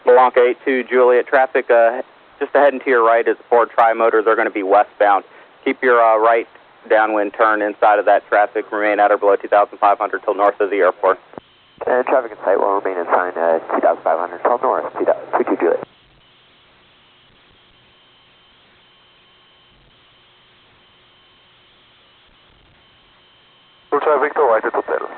Blanca 82 Juliet, traffic just ahead and to your right is a Ford Tri-Motor. They're going to be westbound. Keep your right downwind turn inside of that traffic. Remain at or below 2,500 till north of the airport. Traffic in sight will remain in sign 2,500 till north, 22 Juliet. Traffic to right at hotel.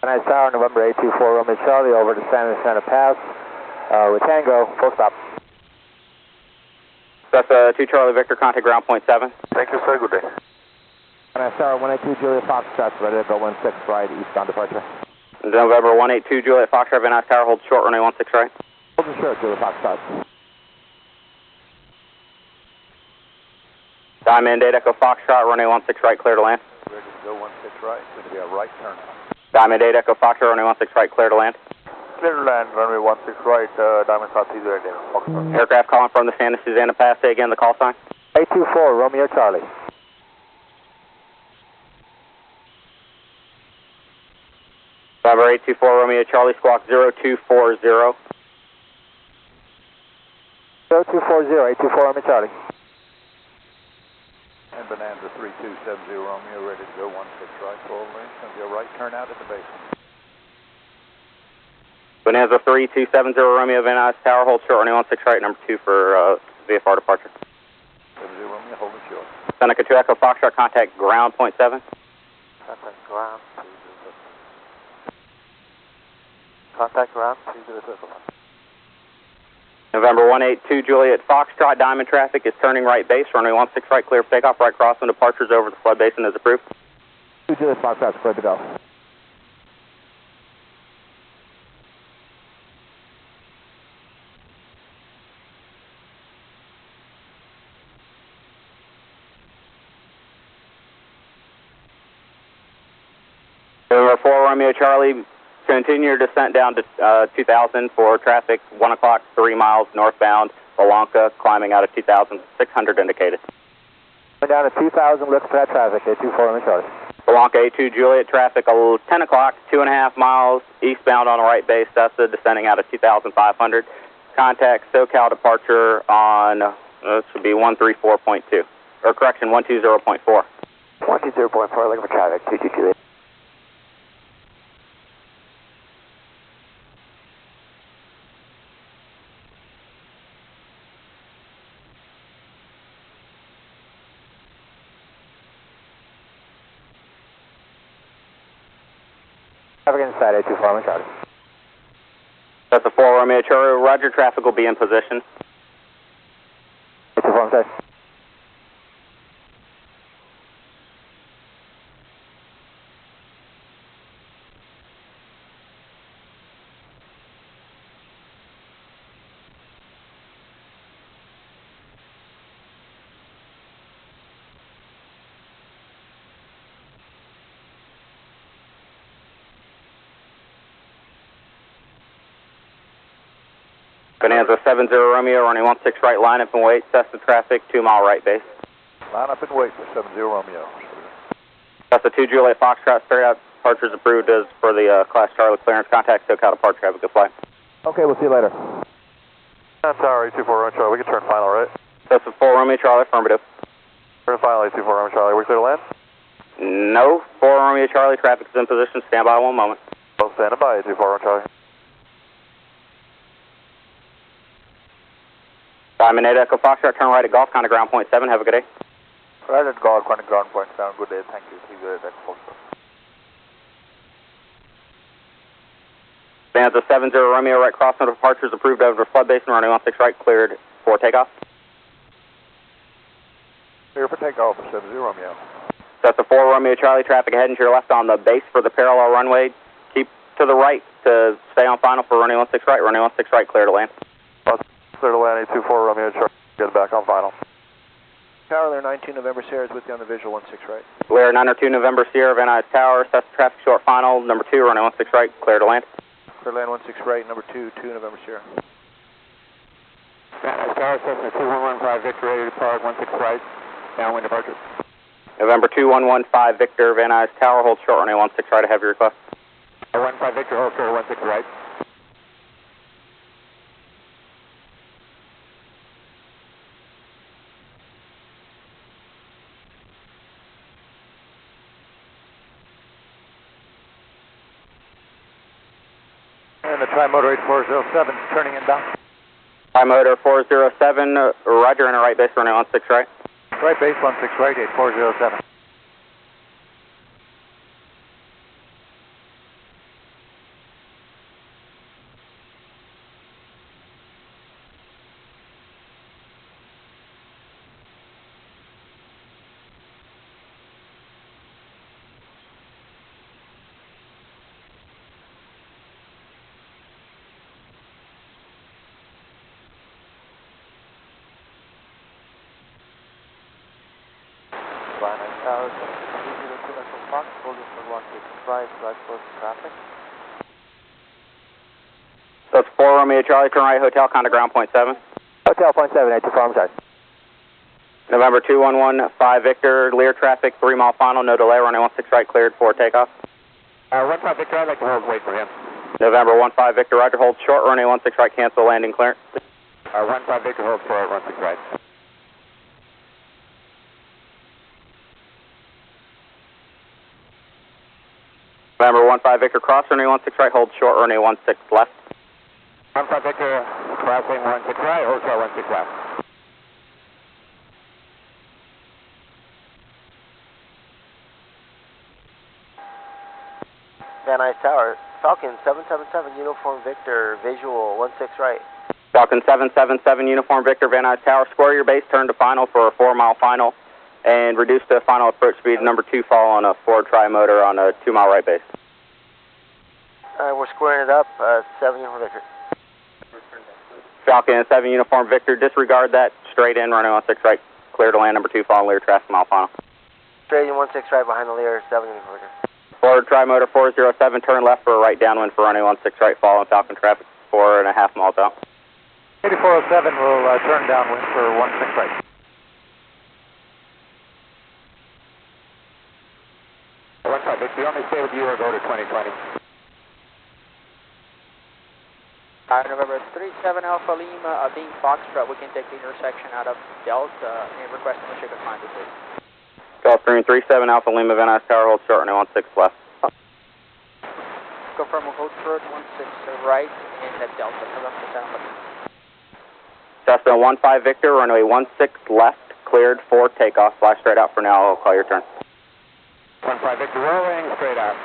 Nice Tower, November 824 Romeo Charlie, over to San Santa Pass, with Tango, full stop. That's 2 Charlie Victor, contact ground point 7. Thank you, sir. Good day. Nice Tower, 182 Juliet Foxtrot, ready to go 16 right, eastbound departure. November 182 Juliet Foxtrot, Van Nuys Tower, hold short, runway 16 right. Hold it short, Juliet Foxtrot. Diamond 8 Echo Foxtrot, runway 16 right, clear to land. Ready to go 16 right, it's going to be a right turn. Diamond 8 Echo Foxtrot, runway 16 right, clear to land. Clear to land, runway 16 right, Diamond South East right there. Aircraft calling from the Santa Susana Pass. Say again the call sign. 824 Romeo Charlie. November 824 Romeo Charlie, squawk 0240. 0240, 824 Romeo Charlie. And Bonanza 3270 Romeo, ready to go 16 right, full length. It's going to be a right turn out at the basement. Bonanza 3270 Romeo, Van Nuys Tower, hold short, runway 16 right, number 2 for VFR departure. 70 Romeo, hold it short. Seneca 2 Echo Foxtrot, contact ground point 7. Contact ground 207. Contact ground 207. November 182 Juliet Foxtrot, Diamond traffic is turning right base, runway 16 right, clear for takeoff, right crossing, departures over the flood basin is approved. 2 Juliet Foxtrot, clear to go. November 4 Romeo Charlie, continue your descent down to 2000 for traffic, 1 o'clock, 3 miles northbound, Blanca, climbing out of 2,600 indicated. Going down to 2000, look for that traffic, 824 Romeo Charlie. Blanca 82 Juliet, traffic 10 o'clock, 2.5 miles eastbound on the right base, Cessna, descending out of 2,500. Contact SoCal departure on, this would be 134.2, or correction, 120.4. 120.4, looking for traffic, 22 Juliet. Traffic inside, 824 Romeo Charlie. That's a 4 Romeo Charlie, roger, traffic will be in position. 824 Romeo Charlie. Bonanza 70 Romeo, running 16 right, line up and wait, Cessna traffic, 2 mile right base. Line up and wait for 70 Romeo. That's a 2 Juliet Foxtrot, straight out, departures approved as for the Class Charlie clearance, contact SoCal departure, have a good flight. Okay, we'll see you later. Tower 824 Romeo Charlie, we can turn final, right? That's a 4 Romeo Charlie, affirmative. Turn final 824 Romeo Charlie, we're clear to land? No, 4 Romeo Charlie, traffic is in position, stand by 1 moment. Well, stand by 824 Romeo Charlie. Diamond 8 Echo Foxtrot, turn right at Golf, contact ground point 7, have a good day. Right at Golf, contact ground point 7, good day, thank you. See you at Bonanza 70 Romeo, right crossing departures approved over flood basin, running 16 right, cleared for takeoff. Clear for takeoff for 70 Romeo. That's a 4 Romeo Charlie, traffic ahead and to your left on the base for the parallel runway. Keep to the right to stay on final for running 16 right, running 16 right, clear to land. Clear to land 824 Romeo Charlie, get back on final. Tower, there 19 November Sierra is with you on the visual 16 right. Lear 902 November Sierra, Van Nuys Tower, Cessna traffic short final, number 2, running 16 right, clear to land. Clear to land 16 right, number 2, 2 November Sierra. Van Nuys Tower, Cessna 2115 Victor, ready to depart 16 right, downwind departure. November 2115 Victor, Van Nuys Tower, hold short runway 16 right, a heavy request. 15 Victor, hold short 16 right. And the tri-motor 8407 turning inbound. Tri-motor 407, roger, enter right base runway 16 right. Right base 16 right, 8407. Van Nuys Tower, 302 Echo Fox, holding for 16 right, right close to traffic. So it's 4 Romeo Charlie, turn right, hotel, contact ground point 7. Hotel point 7, 824, I'm sorry. November 2115 Victor, clear traffic, 3 mile final, no delay, runway 16 right, cleared for takeoff. 15 Victor, I'd like to hold wait for him. November 15 Victor, roger, hold short, runway 16 right, cancel landing clearance. 15 Victor, hold short 16 right. November 15 Victor, cross, runway 16 right, hold short, runway 16 left. 15 Victor, crossing 16 right, hold short 16 left. Van Nuys Tower, Falcon 777 Uniform Victor, visual 16 right. Falcon 777 Uniform Victor, Van Nuys Tower, square your base, turn to final for a 4 mile final, and reduce the final approach speed, number 2 fall on a Ford tri-motor on a 2 mile right base. We're squaring it up, 7 Uniform Victor. Falcon 7 Uniform Victor, disregard that, straight in, runway 16 right, clear to land, number 2 fall, Lear traffic mile final. Straight in 16 right behind the Lear, 7 Uniform Victor. Ford tri-motor 407, turn left for a right downwind for runway 16 right, fall on Falcon traffic, 4.5 miles out. 8407 will turn downwind for 16 right. Victor, you want me to stay with you or go to 2020? November 37 Alpha Lima, being Foxtrot, we can take the intersection out of Delta and request a shaker climb to please. Gulfstream 37 Alpha Lima, Van Nuys Tower, hold short, runway 16 left. Confirm we'll hold short 16 right and at Delta, November 7. Cessna 15 Victor, runway 16 left, cleared for takeoff, fly straight out for now, I'll call your turn. 15 Victor, rolling straight out.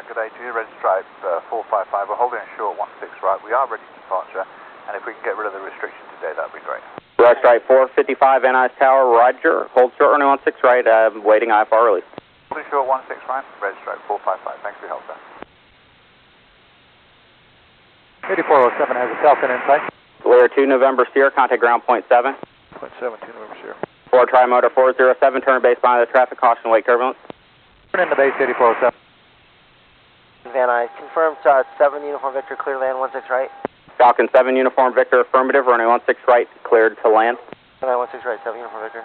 Good day to you, red stripe 455. We're holding short 16 right. We are ready for departure, and if we can get rid of the restriction today, that'd be great. Red stripe 455 Van Nuys Tower, roger, hold short runway 16 right, waiting IFR release. Holding short 16 right, red stripe 455. Thanks for your help, sir. 8407 has a Falcon in sight. Lear 2 November Sierra, contact ground point 7. Point 7, 2 November Sierra. Ford tri-motor 407, turn base behind the traffic, caution, wake turbulence. Turn in the base 8407. Van Nuys, confirmed 7 Uniform Victor, clear land 16 right. Falcon 7 Uniform Victor, affirmative, runway 16 right, cleared to land. Runway 16 right, 7 Uniform Victor.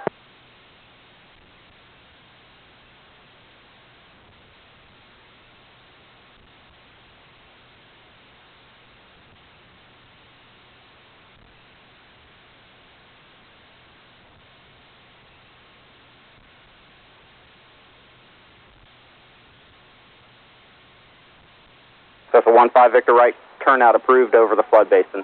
So for 15 Victor right, turnout approved over the flood basin.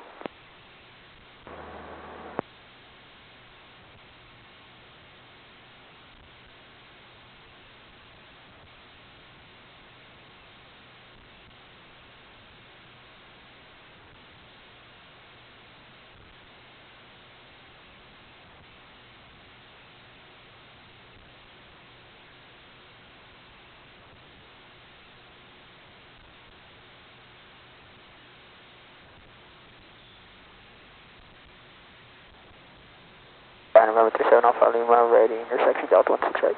November 37 Alpha Lima, ready, intersection Delta 16 right.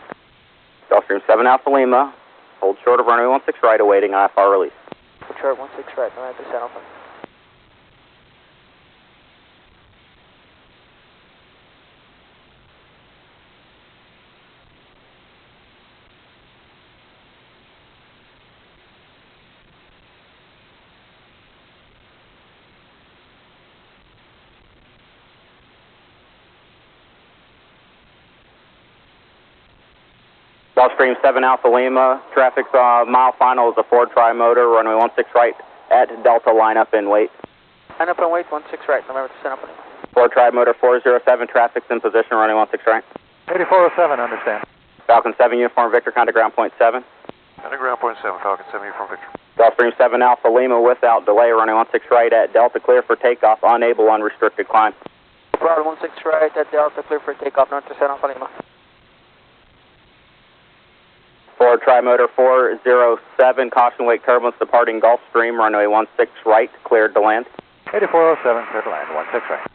Gulfstream 7 Alpha Lima, hold short of runway 16 right, awaiting IFR release. Hold short 16 right, November 37 Alpha. Gulfstream 7 Alpha Lima, traffic mile final is a Ford Tri-Motor, runway 16 right at Delta, line up and wait. Line up and wait, 16 right, November to San Alpha Lima. Ford Tri-Motor 407, traffic's in position, runway 16 right. 8407, understand. Falcon 7 Uniform Victor, contact ground point 7. Contact ground point 7, Falcon 7 Uniform Victor. Gulfstream 7 Alpha Lima without delay, runway 16 right at Delta, clear for takeoff, unable unrestricted climb. Problem 16 right at Delta, clear for takeoff, north to San Alpha Lima. Ford Tri-Motor 407, caution wake turbulence departing Gulfstream, runway 16 right, cleared to land. 8407, clear to land, 16 right.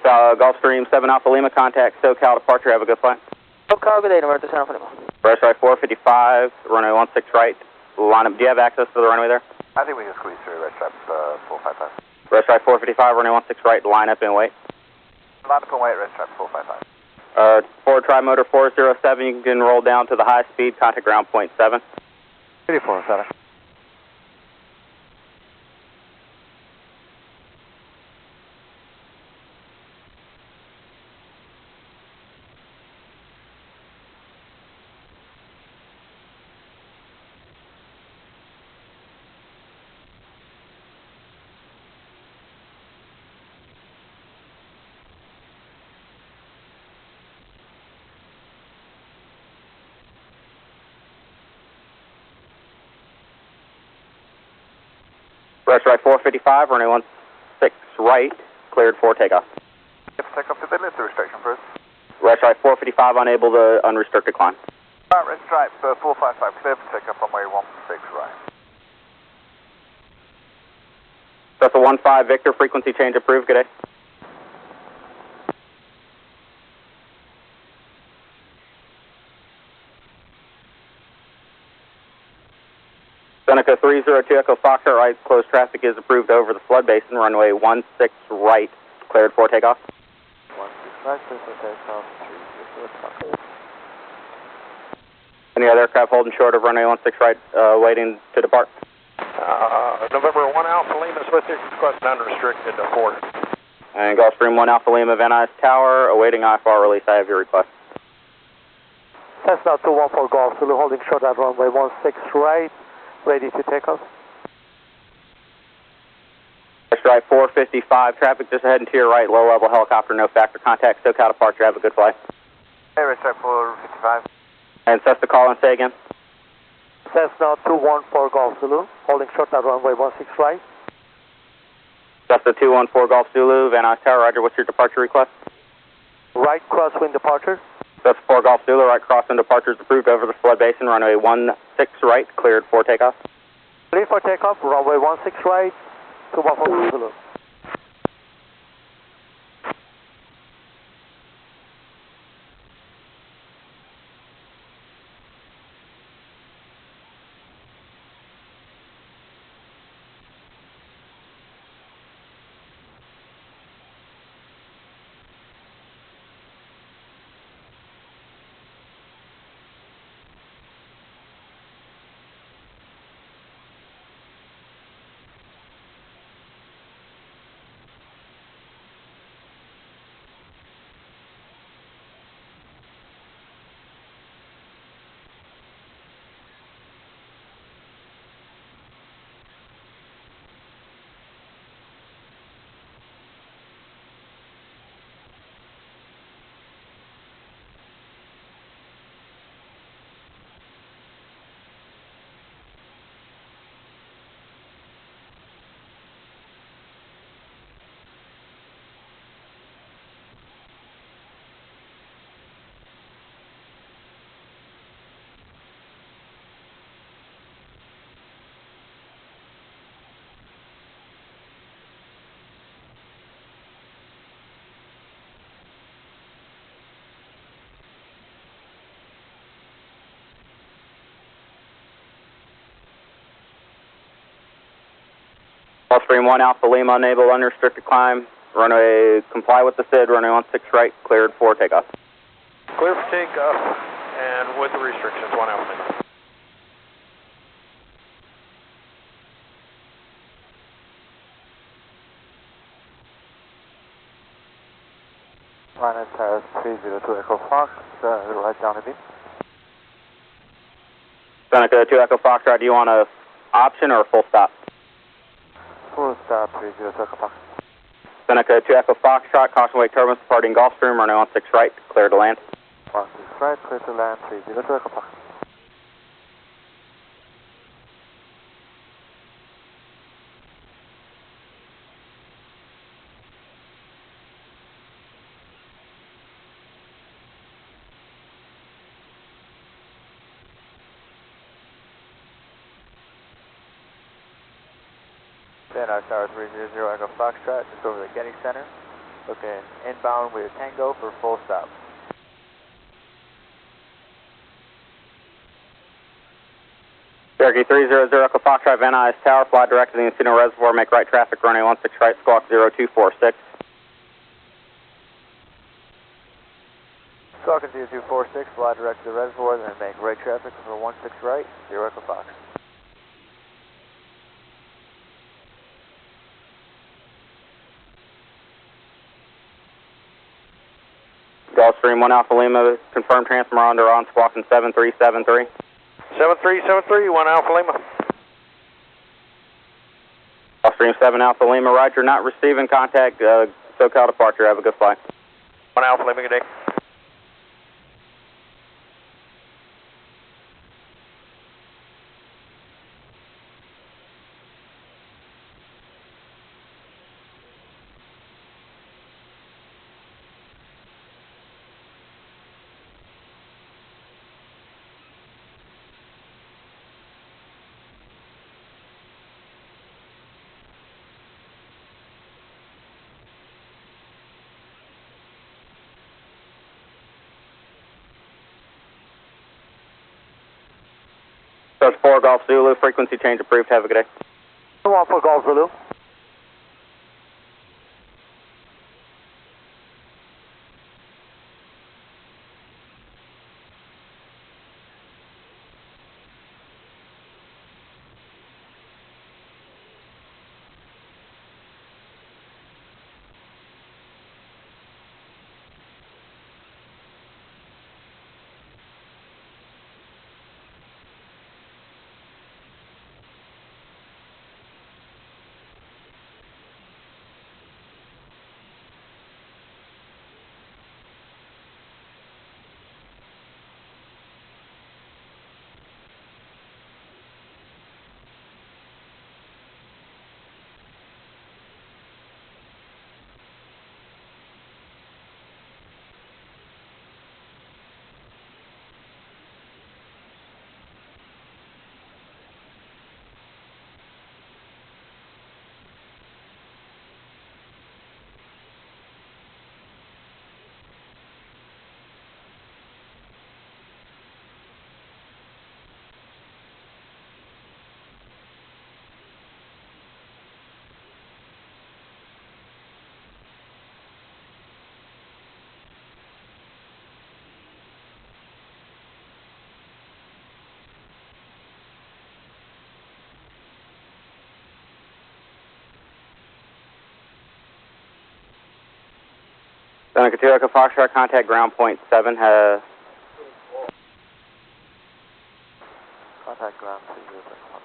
Gulfstream 7 Alpha Lima, contact SoCal departure, have a good flight. SoCal, good day, November to San Alpha Lima. Rest right 455, runway 16 right, line up, do you have access to the runway there? I think we can squeeze through red strap 455. Rest right 455, runway 16 right, line up and wait. Line up and wait, red strap 455. Ford Tri-Motor 407, you can roll down to the high speed, contact ground point 7. 8407. Rest right 455, runway 16 right, cleared for takeoff. If takeoff to the restriction first. Rest right 455, unable to unrestricted climb. Red stripe 455, clear for takeoff runway 16 right. That's a 15 Victor, frequency change approved, good day. Seneca 302 Echo Foxtrot right, closed traffic is approved over the flood basin, runway 16 right, cleared for takeoff. 16 right, clear for takeoff, 3 o'clock. Any other aircraft holding short of runway 16 right, waiting to depart? November 1 Alpha Lima is with you, requesting unrestricted to Ford. And Gulfstream 1 Alpha Lima, Van Nuys Tower, awaiting IFR release, I have your request. Cessna 214 Golf Zulu, holding short at runway 16 right, ready to take off. Rest right 455, traffic just heading to your right, low level helicopter, no factor contact, SoCal departure, have a good flight. Hey, red stripe 455. And Cessna call and say again. Cessna 214 Golf Zulu, holding short at runway 16 right. Cessna 214 Golf Zulu, Van Nuys Tower, roger, what's your departure request? Right crosswind departure. Cessna 4 Golf Zulu, right crossing departures approved over the flood basin, runway 16 right, cleared for takeoff. Clear for takeoff, runway 16 right, 214 Zulu. Gulfstream 1 Alpha Lima, enable unrestricted climb. Runway, comply with the SID, runway 16 right, cleared for takeoff. Clear for takeoff, and with the restrictions, 1 Alpha Lima. Line Tower 302 Echo Fox, right down a bit. Seneca 2 Echo Foxtrot, do you want a option or a full stop? Full stop 302 Echo Fox. Seneca 2 Echo Foxtrot, caution wake turbulence departing Gulfstream, runway 16 right, clear to land. 16 right, clear to land 302 Echo Fox. Our Tower 300 Echo Foxtrot, just over the Getty Center. Looking inbound with Tango for full stop. Cherokee 300 Echo Foxtrot, Van Nuys Tower, fly direct to the Encino Reservoir, make right traffic, runway 16 right, squawk 0246. Squawk 0246, fly direct to the reservoir, then make right traffic for 16 right, 0 Echo Fox. Gulfstream 1 Alpha Lima, confirmed transponder on squawking 7373. 7373, 1 Alpha Lima. Gulfstream 7 Alpha Lima, roger, not receiving contact, SoCal departure, have a good flight. 1 Alpha Lima, good day. Search 4 Golf Zulu, frequency change approved, have a good day. 1 for Golf Zulu. Seneca 2 Echo Foxtrot, contact ground point 7, Contact ground 30 Echo Fox.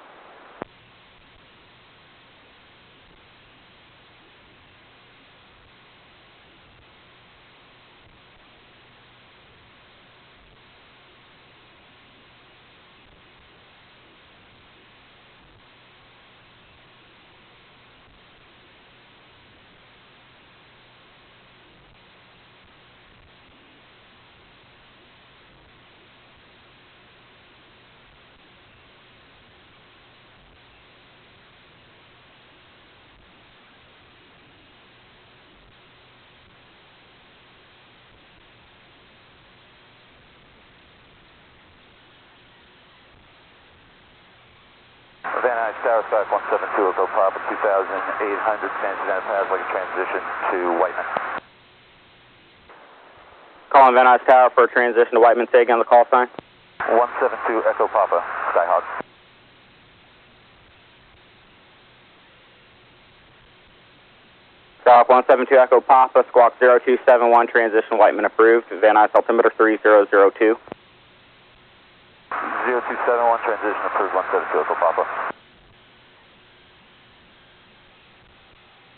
Van Nuys Tower, Skype 172, Echo Papa, 2,800, San Jacinto Pass, like a transition to Whiteman. Calling Van Nuys Tower for a transition to Whiteman. Say again the call sign. 172, Echo Papa, Skyhawk. Skyhawk 172 Echo Papa, squawk 0271, transition Whiteman approved. Van Nuys altimeter 3002. 0271, transition approved, 172, Echo Papa.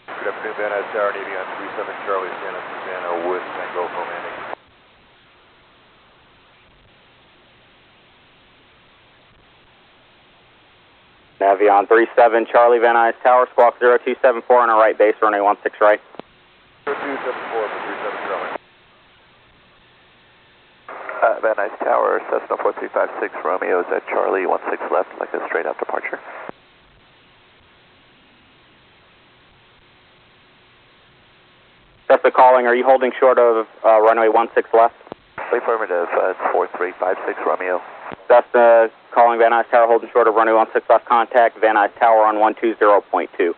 Good afternoon, Van Nuys Tower, Navy on 37 Charlie, Santa Susana with Tango for landing. Navy on 37 Charlie, Van Nuys Tower, squawk 0274 on our right base, runway 16 right. 0274 for 37 Charlie. Van Nuys Tower, Cessna 4356, Romeo is at Charlie, 16 left, like a straight out departure. Cessna calling, are you holding short of runway 16 left? Affirmative, it's 4356, Romeo. Cessna calling Van Nuys Tower, holding short of runway 16 left, contact Van Nuys Tower on 120.2. 20.20,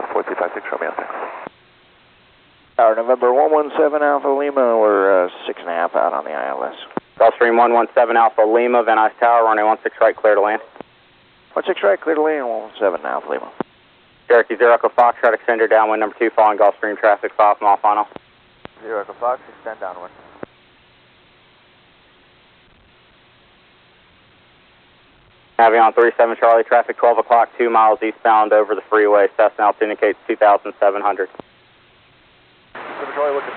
4356, Romeo, thanks. Tower November 117 Alpha Lima, we're 6.5 out on the ILS. Gulfstream 117 Alpha Lima, Van Nuys Tower, runway 16 right, clear to land. 16 right, clear to land, 117 Alpha Lima. Cherokee 0 Echo Foxtrot, extender downwind number 2, following Gulfstream traffic, 5 mile final. 0 Echo Fox, extend downwind. Navion 37 Charlie, traffic 12 o'clock, 2 miles eastbound over the freeway. Cessna altitude indicates 2,700. 7 Charlie, looking.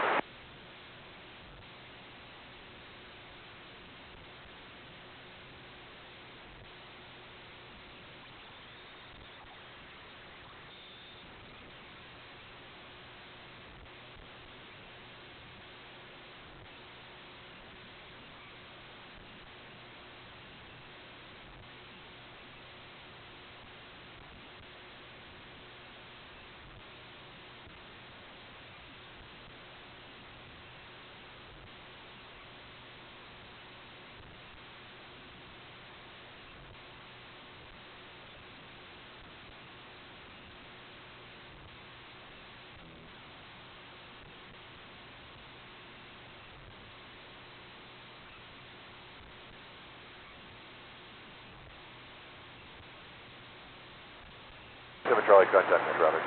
Charlie, contact me, Robert.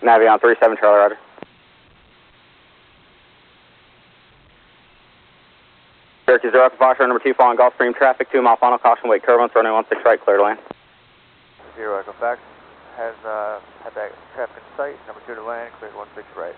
Navion 37 Charlie, roger. Cherokee 0 Echo Foxtrot, number 2, following Gulfstream traffic, 2 mile final, caution wait, turbulence, runway 16 right, clear to land. 0 Echo Fox has had that traffic in sight, number 2 to land, cleared 16 right.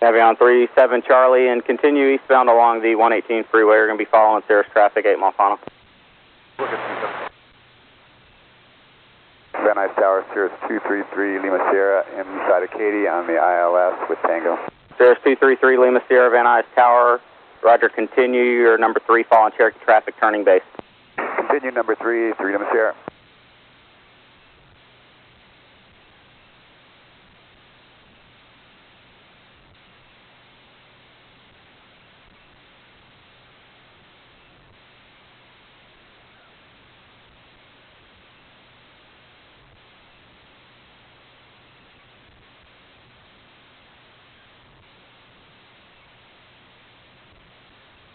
Navion 37 Charlie, and continue eastbound along the 118 freeway. We're going to be following Cirrus traffic, 8 mile final. Look at Van Nuys Tower, Cirrus 233, Lima Sierra, inside of Katy on the ILS with Tango. Cirrus 233 Lima Sierra, Van Nuys Tower, roger, continue your number 3, following Cherokee traffic, turning base. Continue number 3, Lima Sierra.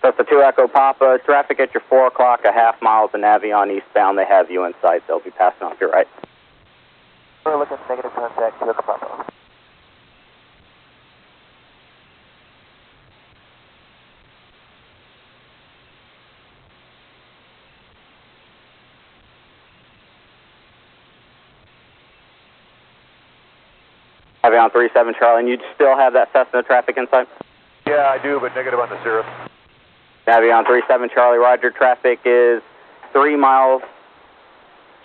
That's the 2 Echo Papa. Traffic at your 4 o'clock, a half mile to Navion eastbound. They have you in sight. They'll be passing off your right. We're looking negative contact, 2 Echo Papa. Navion 37 Charlie, and you still have that Cessna traffic in sight? Yeah, I do, but negative on the Cirrus. Navion 37 Charlie, roger, traffic is 3 miles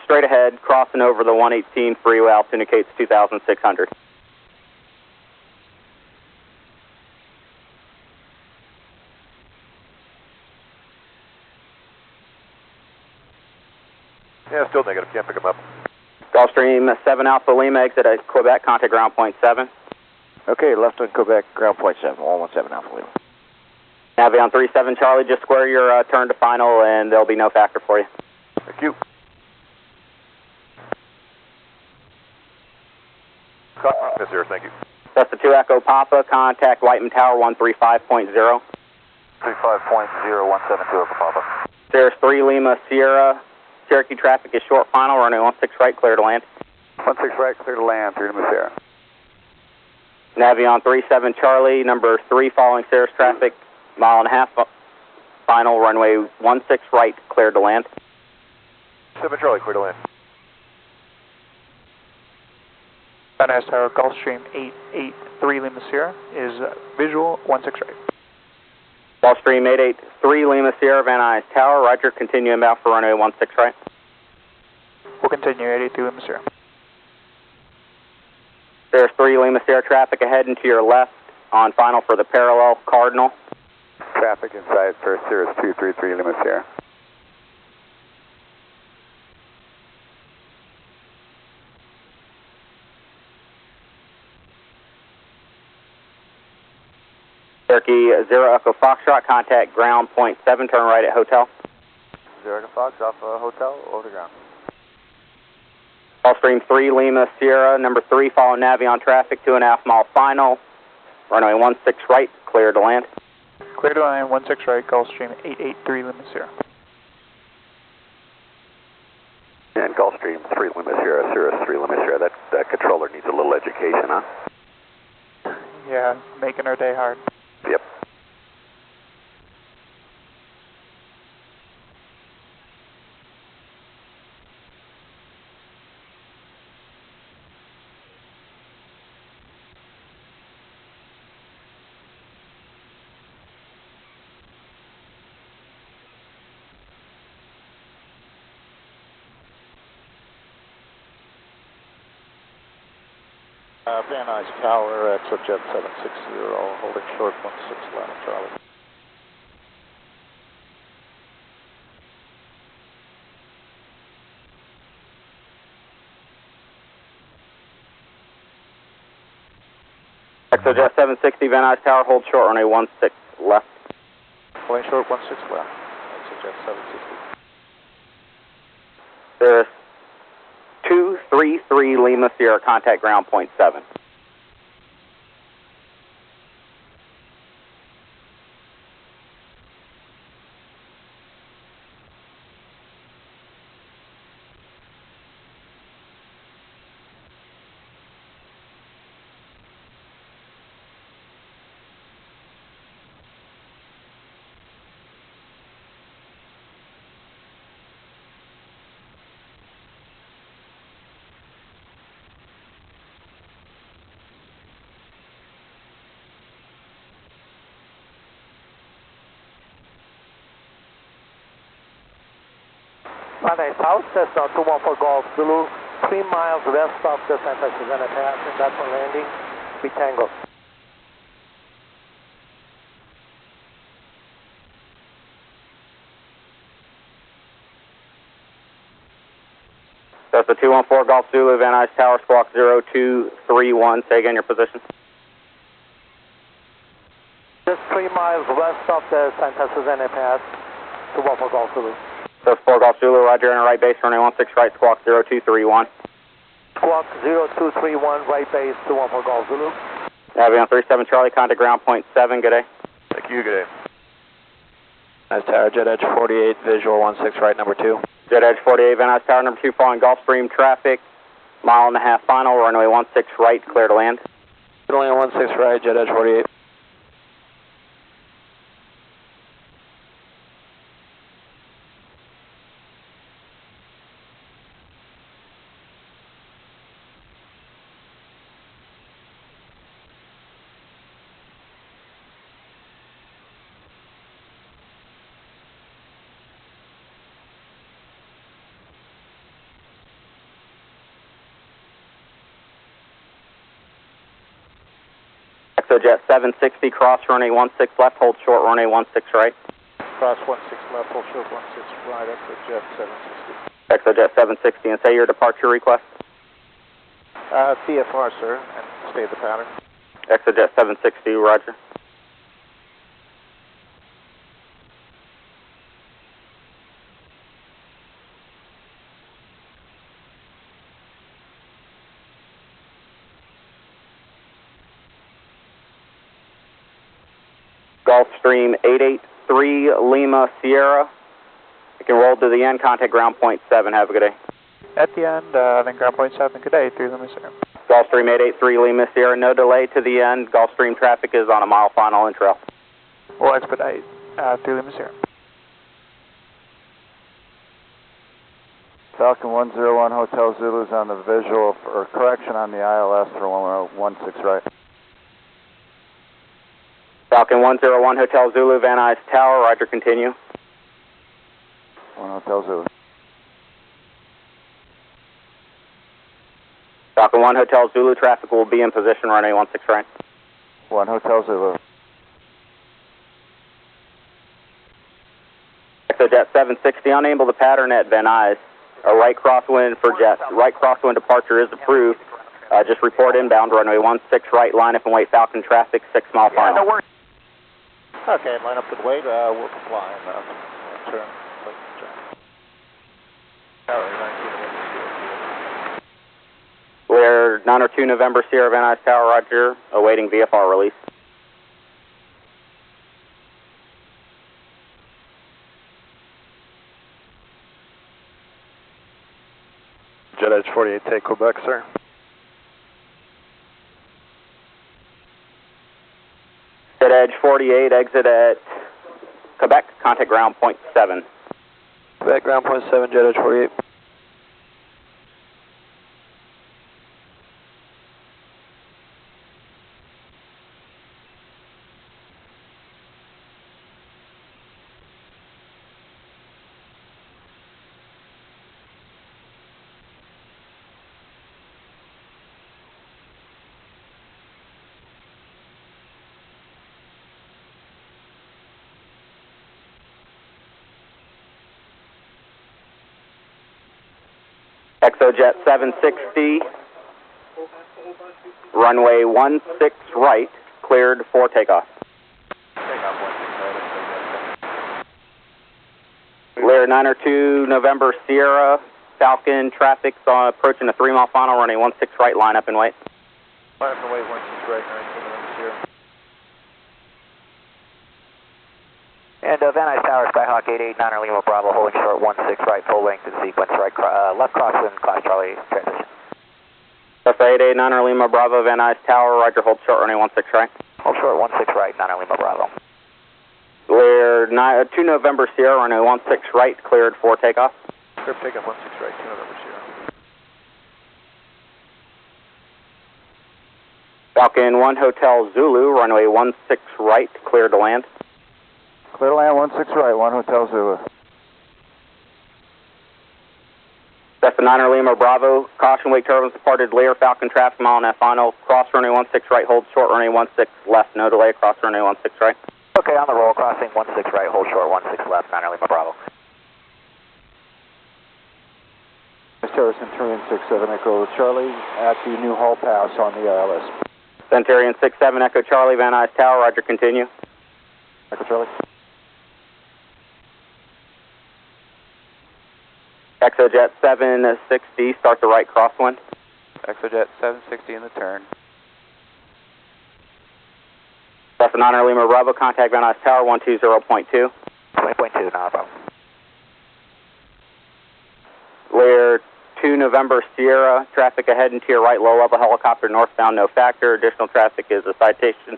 straight ahead, crossing over the 118 freeway, altitude indicates 2,600. Yeah, still negative, can't pick them up. Gulfstream 7 Alpha Lima, exit at Quebec, contact ground point 7. Okay, left on Quebec, ground point 7, 117 Alpha Lima. Navi on 37 Charlie, just square your turn to final and there'll be no factor for you. Thank you. Miss Zero, thank you. That's the 2 Echo Papa, contact Whiteman Tower 135.0. 35.0172 Echo Papa. There's 3 Lima Sierra, Cherokee traffic is short final, runway 16 right, clear to land. 16 right, clear to land, 3 Lima Sierra. Navi on 37 Charlie, number 3 following Sarah's traffic, mile and a half final, runway 16 right, clear to land. 7 Charlie, clear to land. Van Nuys Tower, Gulfstream 883 Lima Sierra is visual 16 right. Gulfstream 883 Lima Sierra, Van Nuys Tower, roger, continue inbound for runway 16 right. We'll continue 883 Lima Sierra. There's 3 Lima Sierra traffic ahead and to your left on final for the parallel Cardinal. Traffic inside for Cirrus 233 Lima Sierra. Cherokee 0 Echo Foxtrot, contact ground point 7, turn right at hotel. 0 to Fox, off hotel, over the ground. Gulfstream 3 Lima Sierra, number 3 following Navi on traffic, 2.5 mile final, runway 16 right, clear to land. Clear to land 16 right, Gulfstream 883 Lima Sierra. And Gulfstream 3 Lima Sierra, Cirrus 3 Lima Sierra. That controller needs a little education, huh? Yeah, making our day hard. Yep. Van Nuys Tower, Exojet 760, holding short 16 left, Charlie. Exojet 760, Van Nuys Tower, hold short, runway 16 left. Holding short 16 left, Exojet 760. There's 233 Lima Sierra, contact ground point 7. Van Nuys Tower, Cessna 214 Golf Zulu, 3 miles west of the Santa Susana Pass, and that's on landing, we tango. That's the 214 Golf Zulu, Van Nuys Tower, squawk 0231, say again your position. Just 3 miles west of the Santa Susana Pass, 214 Golf Zulu. So 4 Golf Zulu, roger, enter right base, runway 16 right, squawk 0231. Squawk 0231, right base, 214 Golf Zulu. Navi on 37 Charlie, contact ground point 7, good day. Thank you, good day. Nuys Tower, Jet Edge 48, visual 16 right, number 2. Jet Edge 48, Van Nuys Tower, number 2 following Gulfstream traffic, mile and a half final, runway 16 right, clear to land. Only 16 right, Jet Edge 48. Exojet 760, cross runway 16 left, hold short runway 16 right. Cross 16 left, hold short 16 right, Exojet 760. Exojet 760, and say your departure request. VFR, sir, and stay the pattern. ExoJet 760, roger. Gulfstream 883 Lima Sierra. You can roll to the end, contact ground point 7. Have a good day. At the end, then ground point 7, good day, 3 Lima Sierra. Gulfstream 883 Lima Sierra, no delay to the end. Gulfstream traffic is on a mile final in trail. We'll expedite 3 Lima Sierra. Falcon 101 Hotel Zulu's on the visual, or correction on the ILS for 116 right. Falcon 101 Hotel Zulu, Van Nuys Tower, roger, continue. 1 Hotel Zulu. Falcon 1 Hotel Zulu, traffic will be in position, runway 16 right. 1 Hotel Zulu. ExoJet 760, unable to pattern at Van Nuys. A right crosswind for jets. Right crosswind departure is approved. Just report inbound, runway 16 right, line up and wait, Falcon traffic, 6 mile final. Yeah, no worries. Okay, line up and wait. We're flying. Turn. We're 902 November Sierra, Van Nuys Tower, roger, awaiting VFR release. Jet Edge 48, take Quebec, sir. Jet Edge 48, exit at Quebec, contact ground point 7. Quebec, ground point 7, Jet Edge 48. ExoJet 760, runway 16 right, cleared for takeoff. Lear 902 November Sierra, Falcon traffic's approaching the 3 mile final, runway 16 right, line up and wait. Line up and wait, 16 right, 902 November Sierra. And Van Nuys Tower, Skyhawk 889 Lima Bravo, holding short 16 right, full length in sequence, right, left crosswind, class Charlie, transition. Delta 889 Lima Bravo, Van Nuys Tower, roger, hold short, runway 16 right. Hold short 16 right, 9 Lima Bravo. Lear 2 November Sierra, runway 16 right, cleared for takeoff. Clear for takeoff 16 right, 2 November Sierra. Falcon 1 Hotel Zulu, runway 16 right, cleared to land. Clear to land 16 right, 1 Hotel Zulu. Cessna 9 Lima Bravo, caution wake turbines departed Lear, Falcon traffic mile and final, cross runway 16 right, hold short runway 16 left, no delay, cross runway 16 right. Okay, on the roll, crossing 16 right, hold short 16 left, 9 Lima Bravo. Terra Centurion 67 Echo Charlie at the New Hall Pass on the ILS. Centurion 67 Echo Charlie, Van Nuys Tower, roger, continue. Echo Charlie. ExoJet 760, start the right crosswind. ExoJet 760 in the turn. Cessna 9 Lima Bravo, contact Van Nuys Tower, 120.2. 20.2, not a problem. Lear 2 November Sierra, traffic ahead and to your right, low level helicopter northbound, no factor. Additional traffic is a citation,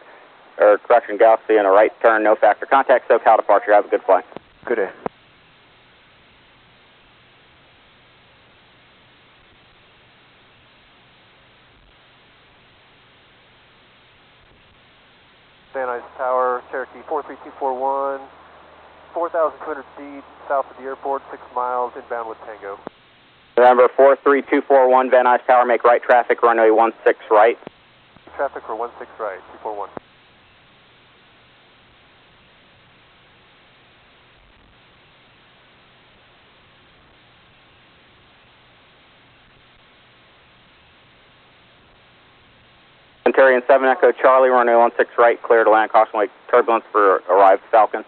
or correction, Galaxy and a right turn, no factor. Contact SoCal departure, have a good flight. Good day. Van Nuys Tower, Cherokee 43241, 4,200 feet south of the airport, 6 miles, inbound with Tango. November 43241, Van Nuys Tower, make right traffic, runway 16 right. Traffic for 16 right, 241. Centurion 7 Echo Charlie, runway 16 right, clear to land, caution wake turbulence for arrived Falcon.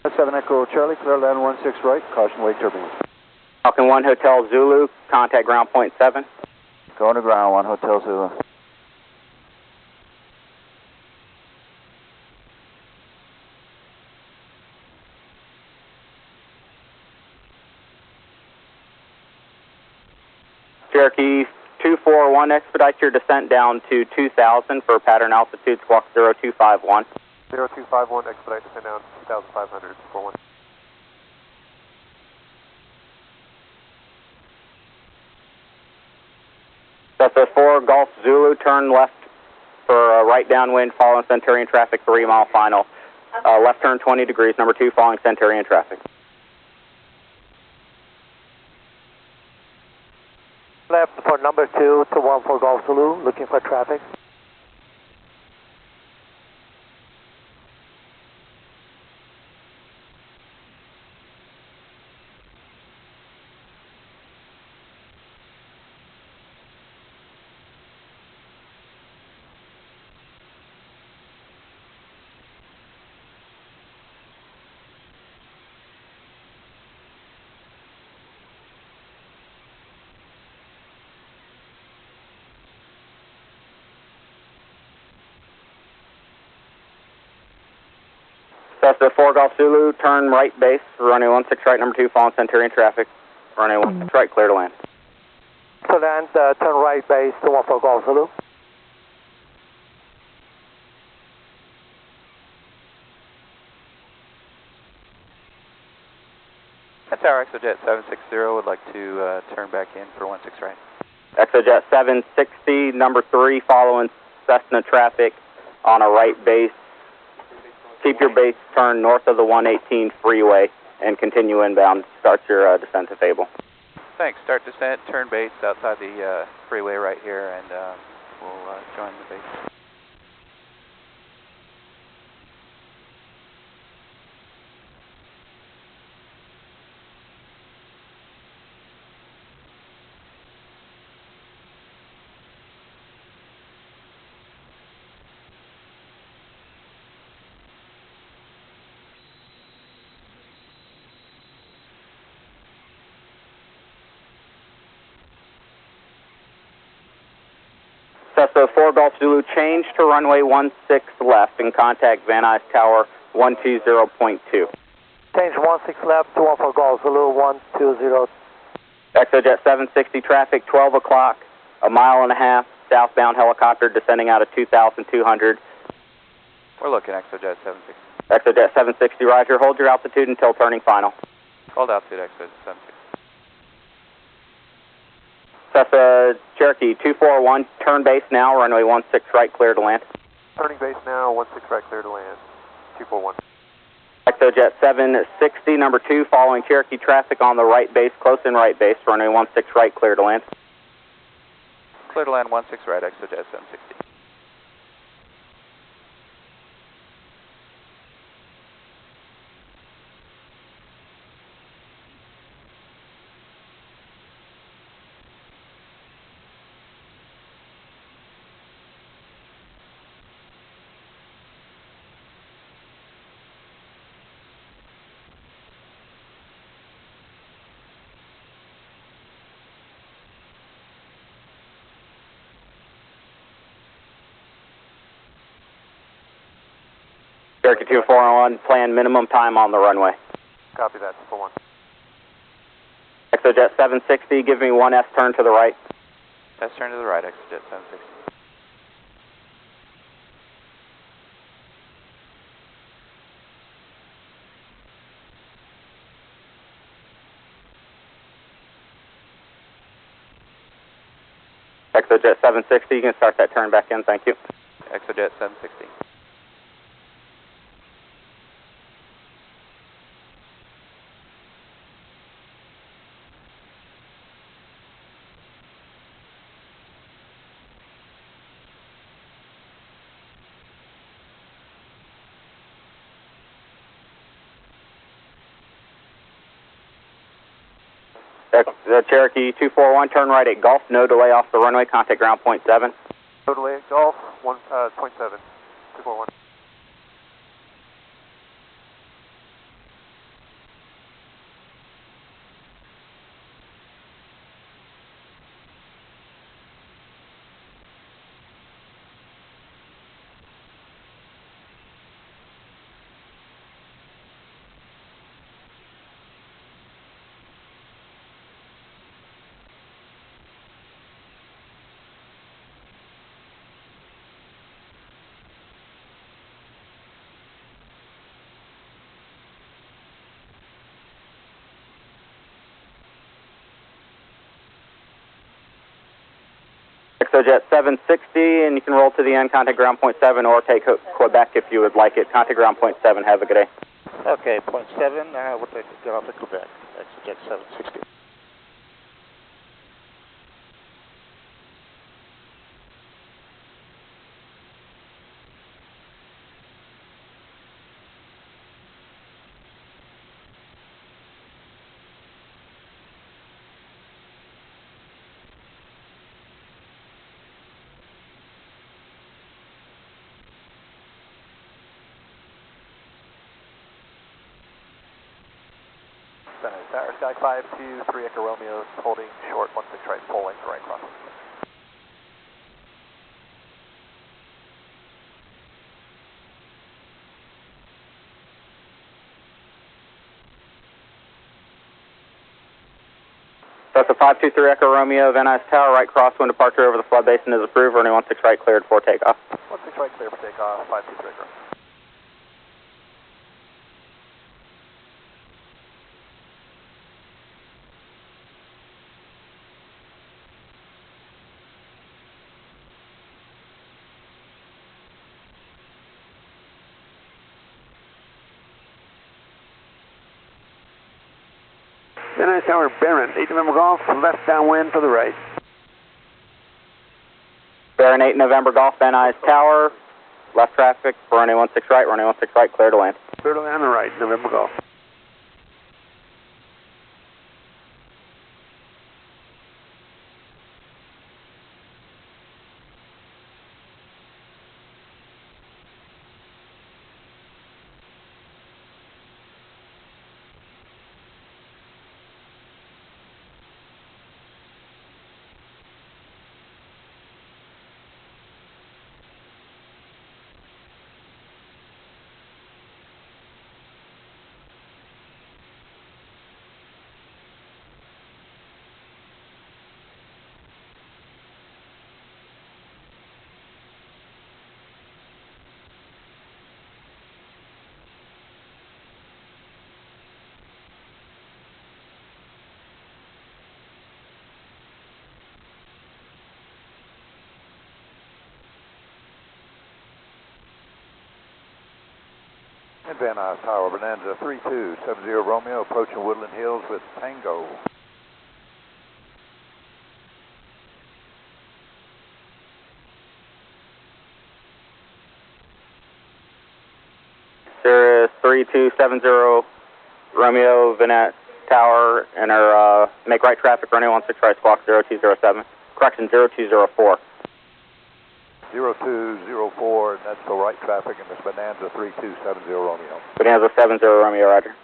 7 Echo Charlie, clear land 16 right, caution wake turbulence. Falcon 1 Hotel Zulu, contact ground point 7. Going to ground, 1 Hotel Zulu. Cherokee 241, expedite your descent down to 2000 for pattern altitude, squawk 0251. 0251, expedite descent down 2,500, 41. Delta 4 Golf Zulu, turn left for right downwind, following Centurion traffic, 3 mile final. Left turn 20 degrees, number 2 following Centurion traffic. Left for number 2 to 14 Golf Zulu, looking for traffic. Delta 4 Golf Zulu, turn right base, runway 16 right, number 2 following Centurion traffic. Runway 16 right, clear to land. To land, turn right base to 14 Golf Zulu. That's our ExoJet 760, would like to turn back in for 16 right. ExoJet 760, number 3 following Cessna traffic on a right base. Keep your base turn north of the 118 freeway and continue inbound. Start your descent to Fable. Thanks, start descent, turn base outside the freeway right here, and we'll join the base. Cessna 4 Golf Zulu, change to runway 16 left and contact Van Nuys Tower 120.2. Change 16 left to 14 Golf Zulu, 120. ExoJet 760 traffic, 12 o'clock, a mile and a half, southbound helicopter descending out of 2,200. We're looking ExoJet 760. ExoJet 760, roger. Hold your altitude until turning final. Hold altitude ExoJet 760. Cessna Cherokee 241, turn base now, runway 16 right, clear to land. Turning base now, 16 right, clear to land, 241. ExoJet 760, number 2, following Cherokee traffic on the right base, close in right base, runway 16 right, clear to land. Clear to land 16 right, ExoJet 760. Cherokee 241, plan minimum time on the runway. Copy that, 41. ExoJet 760, give me 1 S turn to the right. S turn to the right, ExoJet 760. ExoJet 760, you can start that turn back in, thank you. ExoJet 760. Cherokee 241, turn right at Gulf, no delay off the runway, contact ground point 7. Total 8 Golf, 0.7, 241. ExoJet 760, and you can roll to the end, contact ground point 7, or take Quebec if you would like it. Contact ground point 7, have a good day. Okay, point 7, we'll get off at Quebec. ExoJet 760. Tower Sky 52, 3 Echo Romeo, holding short, 16 right, full length right cross. That's a 523 Echo Romeo, Van Nuys Tower, right crosswind departure over the flood basin is approved, runway 16 right cleared for takeoff. 16 right clear for takeoff, 523 Echo. Van Nuys Tower, Barron, 8 November Golf, left downwind for the right. Barron 8 November Golf, Van Nuys Tower, left traffic for runway 16 right, clear to land. Clear to land on the right, November Golf. And Van Nuys Tower, Bonanza 3270 Romeo, approaching Woodland Hills with Tango. Sirius 3270 Romeo, Van Nuys Tower, enter make right traffic, runway 16 right, squawk 0207, correction 0204. 0204, that's the right traffic, and it's Bonanza 3270 Romeo. Bonanza 70 Romeo, roger.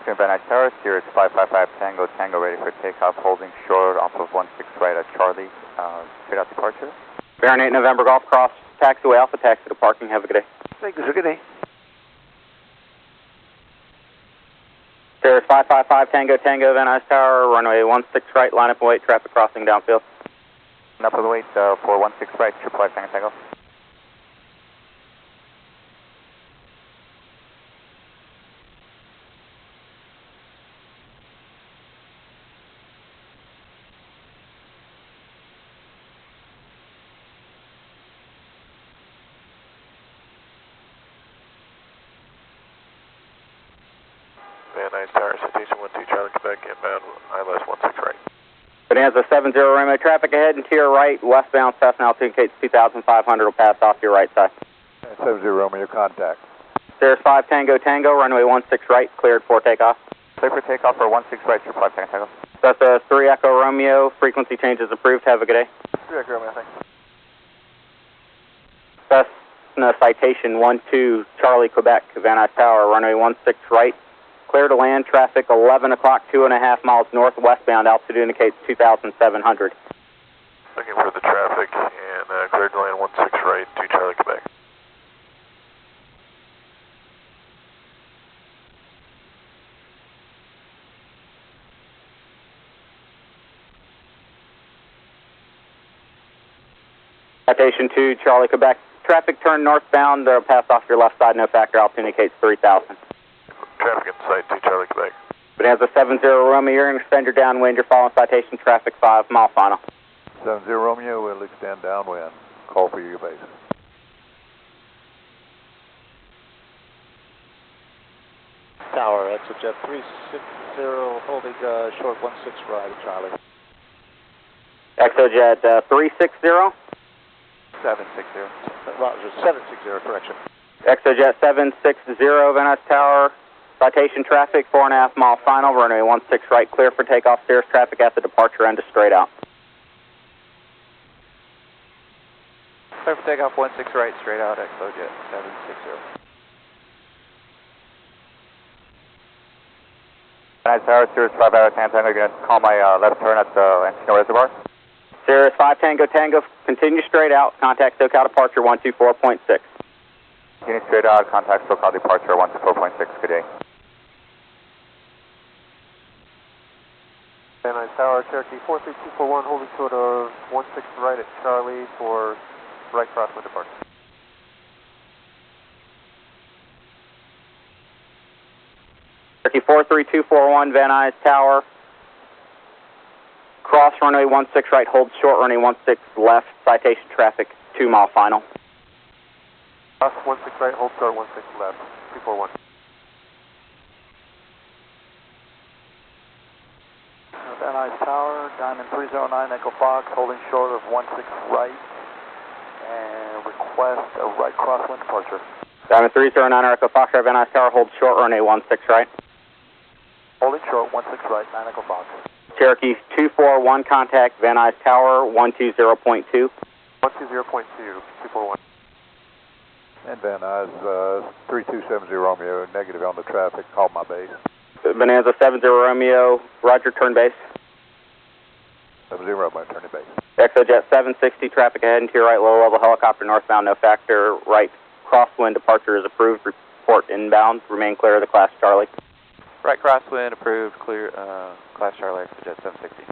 afternoon, Van Nuys Tower, Sirius 555 Tango, Tango ready for takeoff, holding short off of 16 right at Charlie, straight out departure. Baron 8 November Golf Cross, taxiway Alpha, taxi to parking, have a good day. Thank you, sir. Good day. Sirius 555 Tango, Tango, Van Nuys Tower, runway 16 right, line up and wait, traffic crossing downfield. Line up and wait for 16 right, 555 Tango, Tango. Van Nuys Tower, citation 12 Charlie, Quebec, inbound, ILS 16 right. Bonanza 70 Romeo, traffic ahead and to your right, westbound Cessna altitude indicates 2,500 will pass off your right side. 70 Romeo, contact. Sirius 5 Tango, Tango, runway 16 right, cleared for takeoff. Clear for takeoff for 16 right, 555 Tango, Tango. That's a 3 Echo Romeo, frequency changes approved, have a good day. 3 Echo Romeo, thanks. Cessna citation 12 Charlie, Quebec, Van Nuys Tower, runway 16 right, clear to land, traffic 11 o'clock, 2.5 miles northwestbound, altitude indicates 2,700. Looking for the traffic and cleared to land 16 right, 2 Charlie, Quebec. Citation 2 Charlie, Quebec, traffic turn northbound, pass off your left side, no factor, altitude indicates 3,000. Traffic in sight, 2 Charlie, Quebec. Bonanza 70 Romeo, you're going to extend your downwind, you're following citation traffic 5 mile final. 70 Romeo, we'll extend downwind. Call for your base. Tower, that's a jet 360, holding short 16 right at Charlie. Exojet 360. 760. Roger, 760, correction. Exojet 760, Van Nuys Tower, citation traffic 4.5 mile final, runway 16 right, clear for takeoff, Sirius traffic at the departure end to straight out. Clear for takeoff 16 right, straight out, Exojet 760. Van Nuys Tower, Sirius 5 out of Tango, you're going to call my left turn at the Encino Reservoir. Sirius 5 Tango Tango, continue straight out, contact SoCal departure 124.6. Continue straight out, contact SoCal departure 124.6, good day. Van Nuys Tower, Cherokee 43241, holding short of 16 right at Charlie for right crosswind departure. Cherokee 43241, Van Nuys Tower, cross runway 16 right, hold short runway 16 left, citation traffic 2 mile final. Cross 16 right, hold short 16 left, 241. Van Nuys Tower, Diamond 309, Echo Fox, holding short of 16 right, and request a right crosswind departure. Diamond 309, Echo Fox, Van Nuys Tower, hold short runway 16 right. Holding short 16 right, 9 Echo Fox. Cherokee 241, contact Van Nuys Tower 120.2. 120.2, 241. And Van Nuys, 3270 Romeo, negative on the traffic, call my base. Bonanza 70 Romeo, roger, turn base. 70 Romeo, turn to base. Exojet 760, traffic ahead and to your right, low level helicopter northbound, no factor, right crosswind departure is approved, report inbound, remain clear of the class Charlie. Right crosswind approved, clear, Class Charlie, Exojet 760.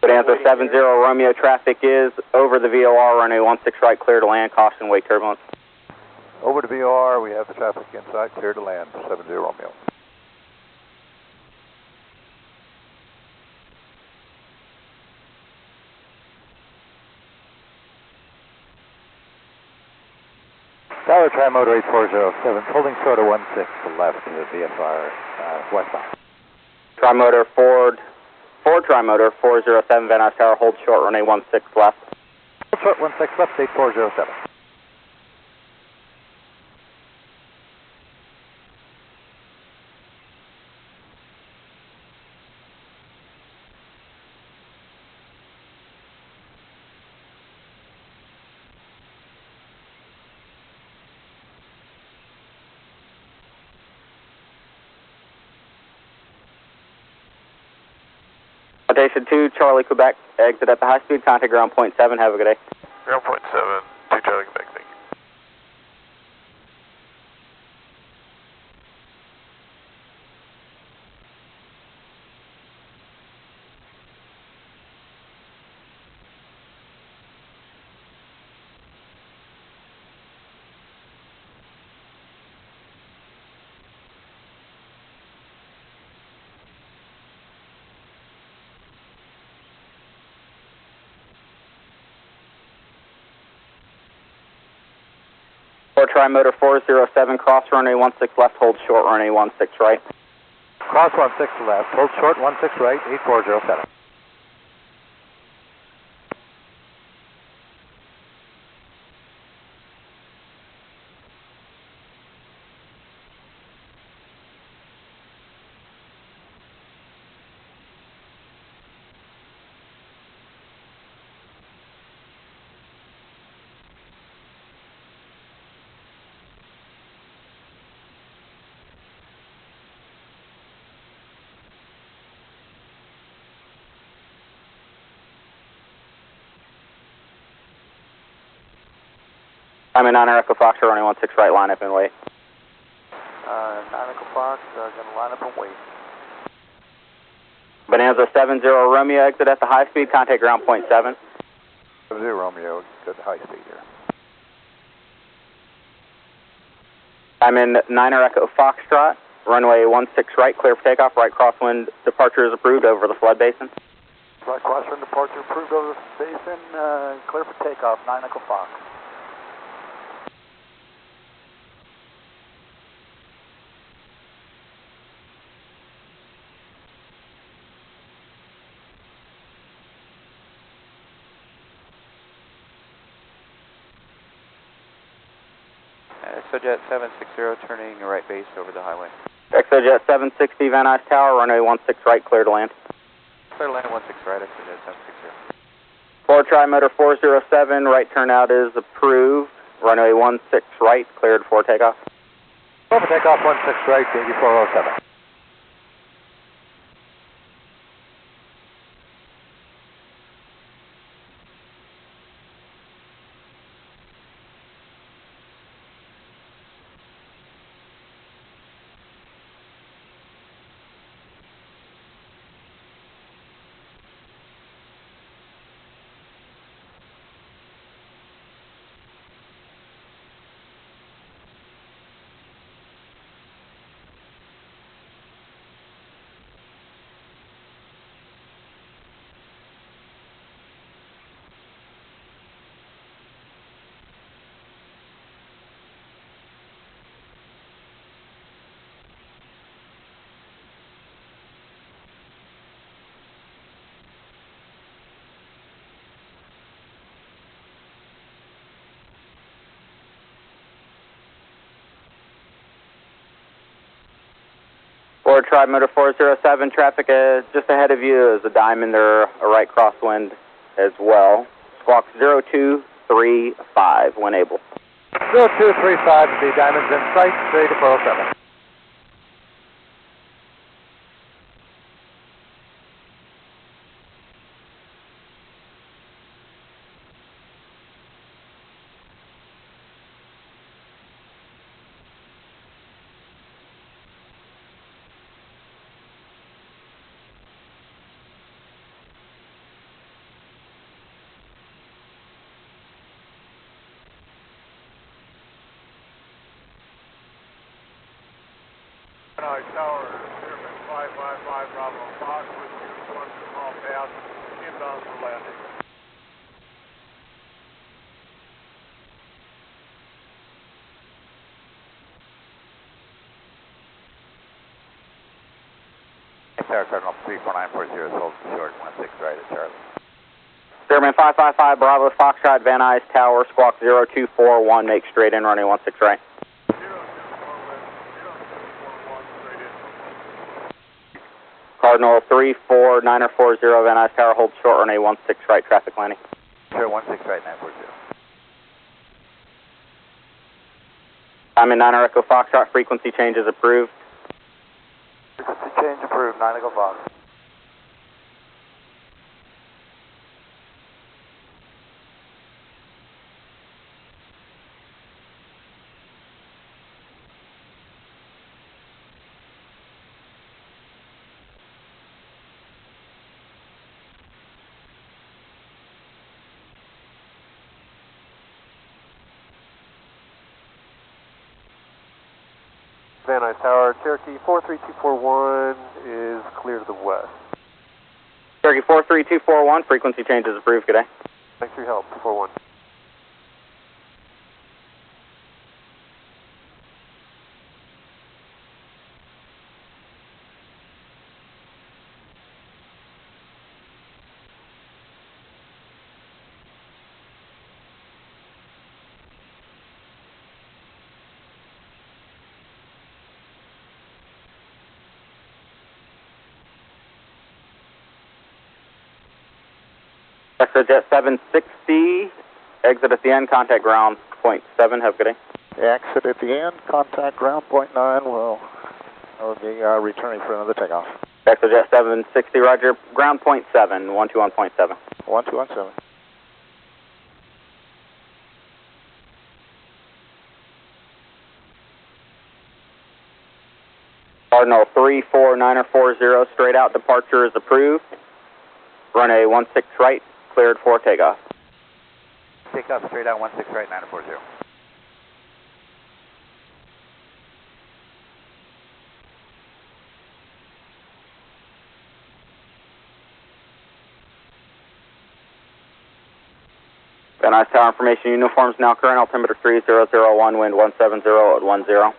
Bonanza 70 Romeo, traffic is over the VOR, runway 16 right, clear to land, caution, wake turbulence. Over to VOR, we have the traffic in sight, clear to land, 70 Romeo. Tower Trimotor 8407, holding short of 16 left to the VFR westbound. Trimotor Ford Trimotor 407, Van Nuys Tower, hold short, runway 16 left. Hold short 16 left, 8407. Citation 2, Charlie, Quebec, exit at the high speed, contact ground point 7, have a good day. Ground point 7, 2 Charlie, Quebec, thank you. Tri-motor 407, cross runway 16 left, hold short runway 16 right. Cross 16 left, hold short 16 right, 8407. I'm in 9 Echo Fox, runway 16 right, line up and wait. 9 Echo Fox, going to line up and wait. Bonanza 70 Romeo, exit at the high speed, contact ground point 7. 70 Romeo, good high speed here. I'm in 9 Echo Foxtrot, runway 16 right, clear for takeoff, right crosswind departure is approved over the flood basin. Right crosswind departure approved over the basin, clear for takeoff, 9 Echo Fox. ExoJet 760 turning right base over the highway. ExoJet 760 Van Nuys Tower, runway 16 right, clear to land. Clear to land 16 right, ExoJet 760. Forward Tri-motor 407, right turnout is approved, runway 16 right, cleared for takeoff. Clear for takeoff 16 right, 8407. Forward Tri-motor 407, traffic just ahead of you is a diamond or a right crosswind as well. Squawk 0235 when able. 0235, the diamond's in sight, 8407. Tower, Airman 555 Bravo Fox, with one small pass, inbound for landing. Tower, Cardinal 34940, hold short 16 right at Charlie. Airman 555 Bravo Foxtrot, Van Nuys Tower, squawk 0241, make straight in, running 16 right. Cardinal 34940 Van Nuys Tower, hold short, runway 16 right, traffic landing. Sure, 16 right, 940. I'm in 9 Echo Foxtrot, frequency change is approved. Frequency change approved, 9 Echo Fox. Van Nuys Tower, Cherokee 43241 is clear to the west. Cherokee 43241, frequency change is approved. Good day. Thanks for your help, 41. Jet 760, exit at the end, contact ground point 7, have a good day. Exit at the end, contact ground point 9, we'll be returning for another takeoff. Jet 760, roger, ground point 7, 121.7. 1217. Cardinal 349040, straight out departure is approved. Runway 16 right, cleared for takeoff. Takeoff straight out 16 right, 9040. Van Nuys Tower information, uniforms now current, altimeter 3001, wind 170 at 10.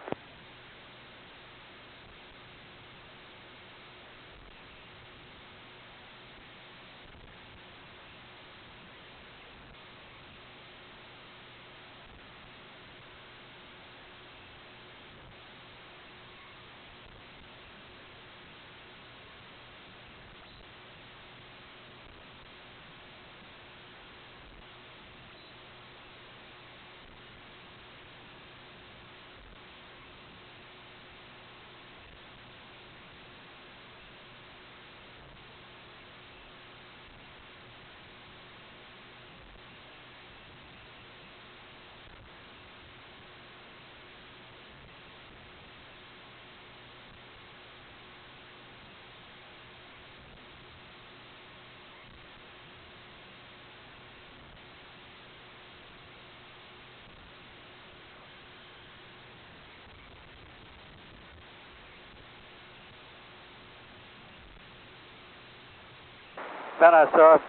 Van Nuys Tower,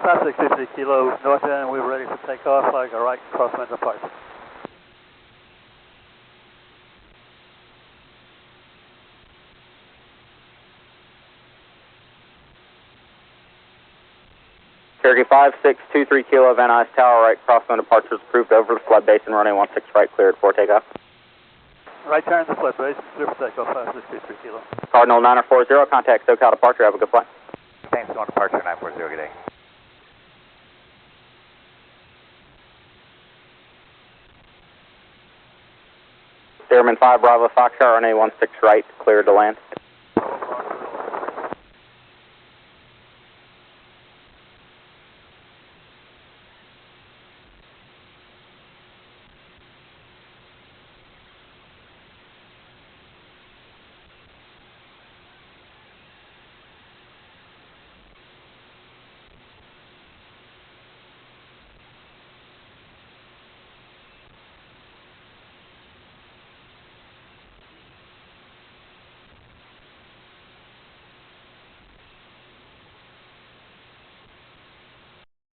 5650 kilo north end, we're ready for takeoff, like a right crosswind departure. Cherokee 5623 kilo, Van Nuys Tower, right crosswind departure is approved over the flood basin, runway 16 right, cleared for takeoff. Right turn to flood base, clear for takeoff, 5623 kilo. Cardinal 9040, contact SoCal departure, have a good flight. Thanks, going departure 940, good day. Stearman 5 Bravo Foxtrot, runway 16 right, cleared to land.